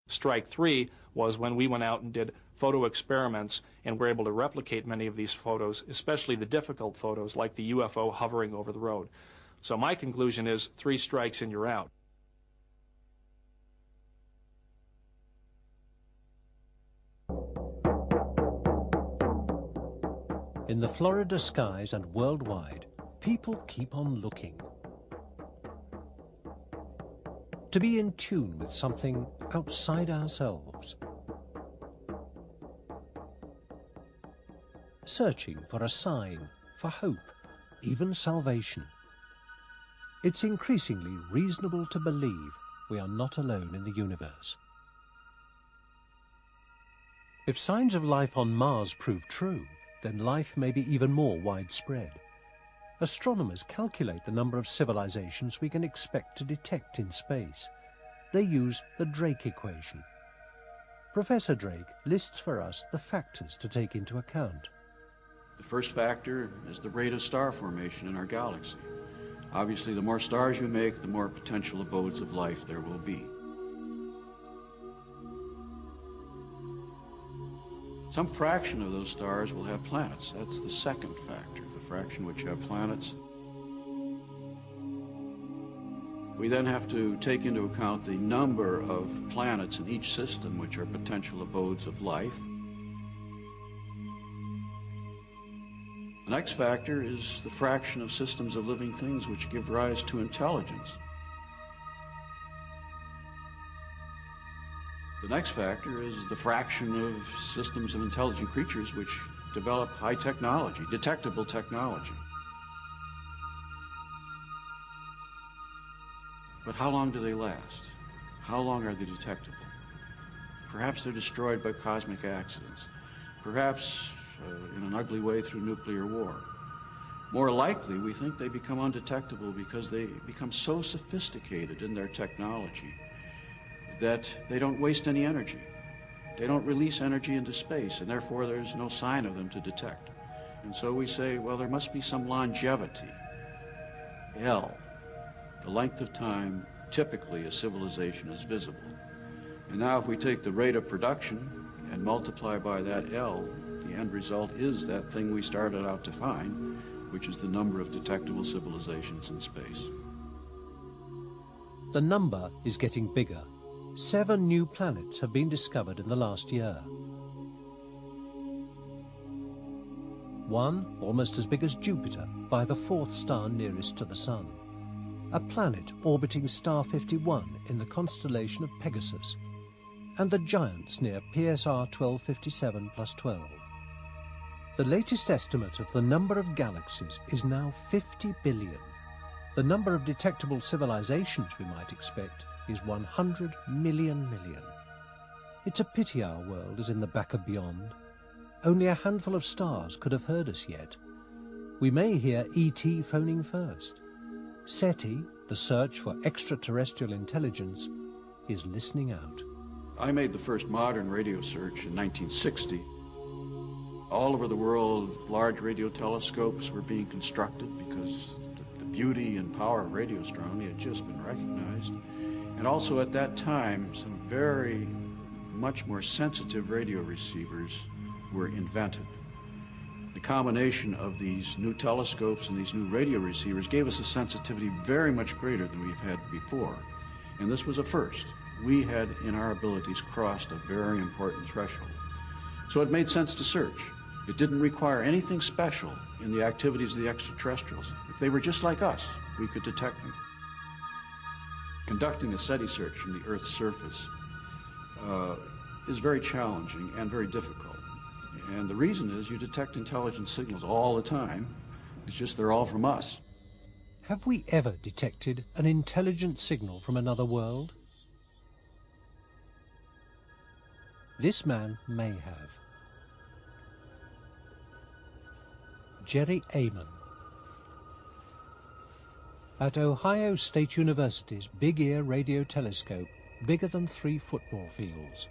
Strike three was when we went out and did photo experiments and were able to replicate many of these photos, especially the difficult photos like the UFO hovering over the road. So my conclusion is 3 strikes and you're out. In the Florida skies and worldwide, people keep on looking. To be in tune with something outside ourselves. Searching for a sign, for hope, even salvation. It's increasingly reasonable to believe we are not alone in the universe. If signs of life on Mars prove true, then life may be even more widespread. Astronomers calculate the number of civilizations we can expect to detect in space. They use the Drake equation. Professor Drake lists for us the factors to take into account. The first factor is the rate of star formation in our galaxy. Obviously, the more stars you make, the more potential abodes of life there will be. Some fraction of those stars will have planets. That's the second factor, the fraction which have planets. We then have to take into account the number of planets in each system which are potential abodes of life. The next factor is the fraction of systems of living things which give rise to intelligence. The next factor is the fraction of systems of intelligent creatures which develop high technology, detectable technology. But how long do they last? How long are they detectable? Perhaps they're destroyed by cosmic accidents. Perhaps in an ugly way through nuclear war. More likely, we think they become undetectable because they become so sophisticated in their technology that they don't waste any energy. They don't release energy into space, and therefore there's no sign of them to detect. And so we say, well, there must be some longevity. L, the length of time typically a civilization is visible. And now if we take the rate of production and multiply by that L, the end result is that thing we started out to find, which is the number of detectable civilizations in space. The number is getting bigger. 7 new planets have been discovered in the last year. One, almost as big as Jupiter, by the 4th star nearest to the Sun. A planet orbiting star 51 in the constellation of Pegasus, and the giants near PSR 1257 plus 12. The latest estimate of the number of galaxies is now 50 billion. The number of detectable civilizations we might expect is 100 million. It's a pity our world is in the back of beyond. Only a handful of stars could have heard us yet. We may hear ET phoning first. SETI, the search for extraterrestrial intelligence, is listening out. I made the first modern radio search in 1960. All over the world, large radio telescopes were being constructed because the beauty and power of radio astronomy had just been recognized. And also at that time, some very much more sensitive radio receivers were invented. The combination of these new telescopes and these new radio receivers gave us a sensitivity very much greater than we've had before. And this was a first. We had, in our abilities, crossed a very important threshold. So it made sense to search. It didn't require anything special in the activities of the extraterrestrials. If they were just like us, we could detect them. Conducting a SETI search from the Earth's surface is very challenging and very difficult. And the reason is you detect intelligent signals all the time. It's just they're all from us. Have we ever detected an intelligent signal from another world? This man may have. Jerry Amon. At Ohio State University's Big Ear radio telescope, bigger than 3 football fields.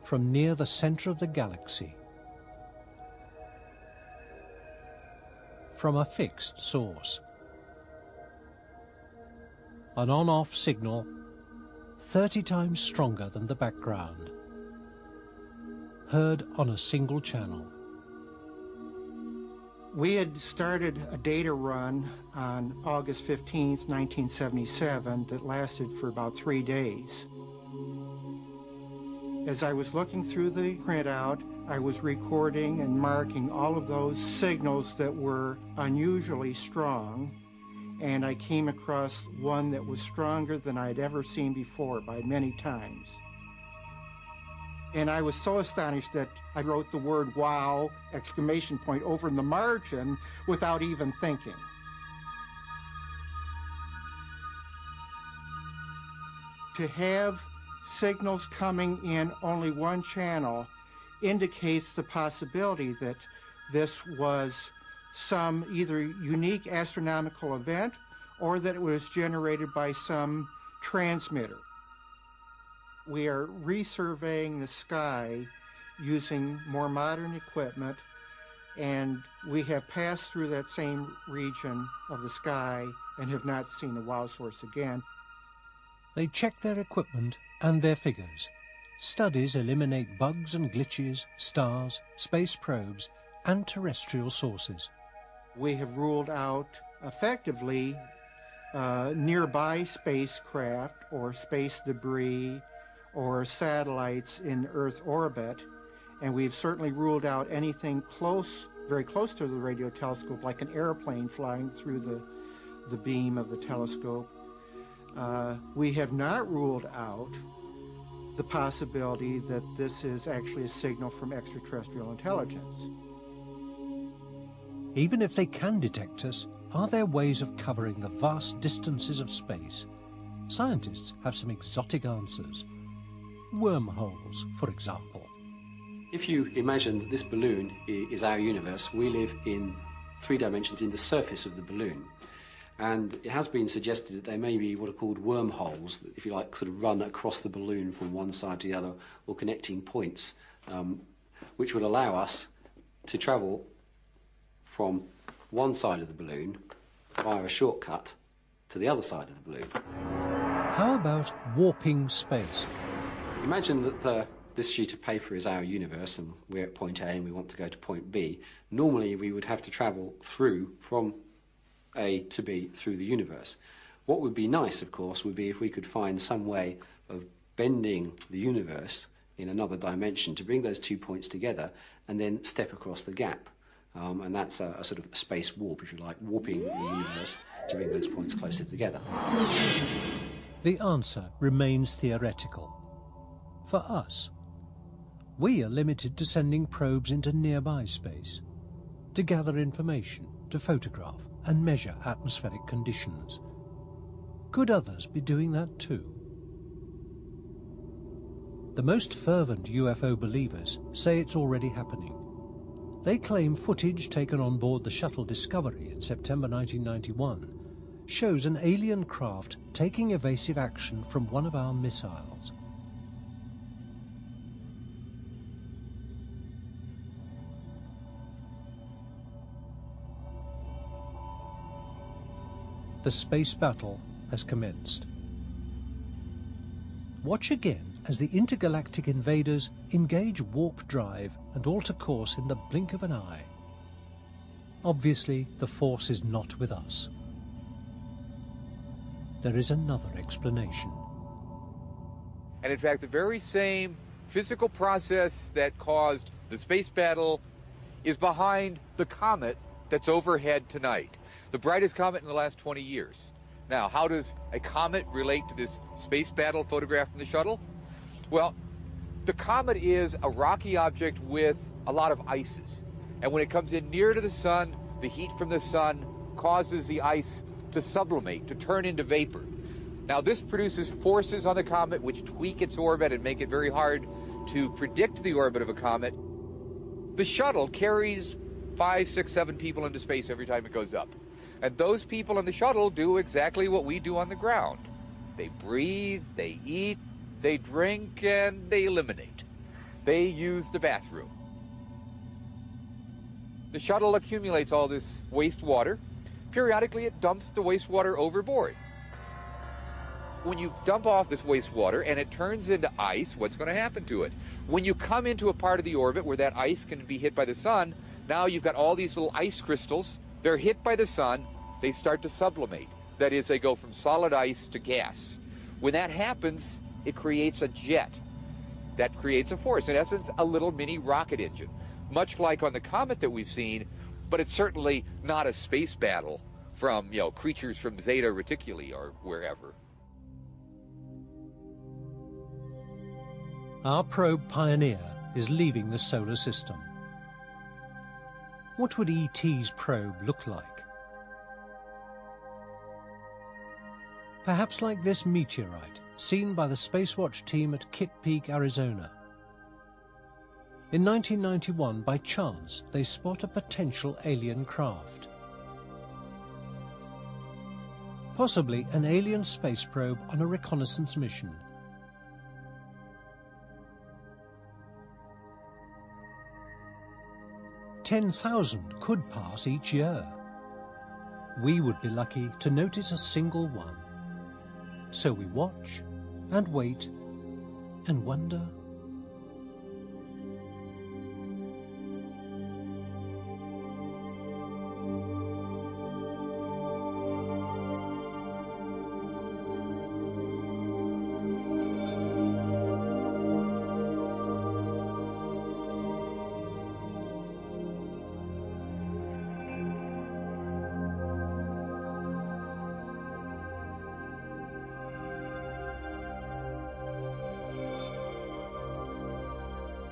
From near the center of the galaxy. From a fixed source. an on-off signal 30 times stronger than the background, heard on a single channel. We had started a data run on August 15th, 1977 that lasted for about 3 days. As I was looking through the printout, I was recording and marking all of those signals that were unusually strong, and I came across one that was stronger than I'd ever seen before by many times. And I was so astonished that I wrote the word "wow!" exclamation point over in the margin without even thinking. To have signals coming in only one channel indicates the possibility that this was some either unique astronomical event or that it was generated by some transmitter. We are resurveying the sky using more modern equipment, and we have passed through that same region of the sky and have not seen the WOW source again. They check their equipment and their figures. Studies eliminate bugs and glitches, stars, space probes, and terrestrial sources. We have ruled out effectively nearby spacecraft or space debris or satellites in Earth orbit, and we've certainly ruled out anything close, very close to the radio telescope, like an airplane flying through the beam of the telescope. We have not ruled out the possibility that this is actually a signal from extraterrestrial intelligence. Even if they can detect us, are there ways of covering the vast distances of space? Scientists have some exotic answers. Wormholes, for example. If you imagine that this balloon is our universe, we live in 3 dimensions in the surface of the balloon. And it has been suggested that there may be what are called wormholes, that, if you like, sort of run across the balloon from one side to the other, or connecting points, which would allow us to travel from one side of the balloon via a shortcut to the other side of the balloon. How about warping space? Imagine that this sheet of paper is our universe and we're at point A and we want to go to point B. Normally we would have to travel through from A to B through the universe. What would be nice, of course, would be if we could find some way of bending the universe in another dimension to bring those 2 points together and then step across the gap. And that's a sort of space warp, if you like, warping the universe to bring those points closer together. The answer remains theoretical. For us, we are limited to sending probes into nearby space, to gather information, to photograph and measure atmospheric conditions. Could others be doing that too? The most fervent UFO believers say it's already happening. They claim footage taken on board the shuttle Discovery in September 1991 shows an alien craft taking evasive action from one of our missiles. The space battle has commenced. Watch again as the intergalactic invaders engage warp drive and alter course in the blink of an eye. Obviously, the force is not with us. There is another explanation. And in fact, the very same physical process that caused the space battle is behind the comet that's overhead tonight. The brightest comet in the last 20 years. Now, how does a comet relate to this space battle photograph from the shuttle? Well, the comet is a rocky object with a lot of ices. And when it comes in near to the sun, the heat from the sun causes the ice to sublimate, to turn into vapor. Now, this produces forces on the comet which tweak its orbit and make it very hard to predict the orbit of a comet. The shuttle carries 5, 6, 7 people into space every time it goes up. And those people in the shuttle do exactly what we do on the ground. They breathe, they eat, they drink, and they eliminate. They use the bathroom. The shuttle accumulates all this wastewater. Periodically, it dumps the wastewater overboard. when you dump off this wastewater and it turns into ice, what's going to happen to it? When you come into a part of the orbit where that ice can be hit by the sun, now you've got all these little ice crystals. They're hit by the sun. They start to sublimate. That is, they go from solid ice to gas. When that happens, it creates a jet. That creates a force. In essence, a little mini rocket engine. Much like on the comet that we've seen, but it's certainly not a space battle from, creatures from Zeta Reticuli or wherever. Our probe Pioneer is leaving the solar system. What would ET's probe look like? Perhaps like this meteorite seen by the Spacewatch team at Kitt Peak, Arizona. In 1991, by chance, they spot a potential alien craft. Possibly an alien space probe on a reconnaissance mission. "10,000 could pass each year. We would be lucky to notice a single one. So we watch and wait and wonder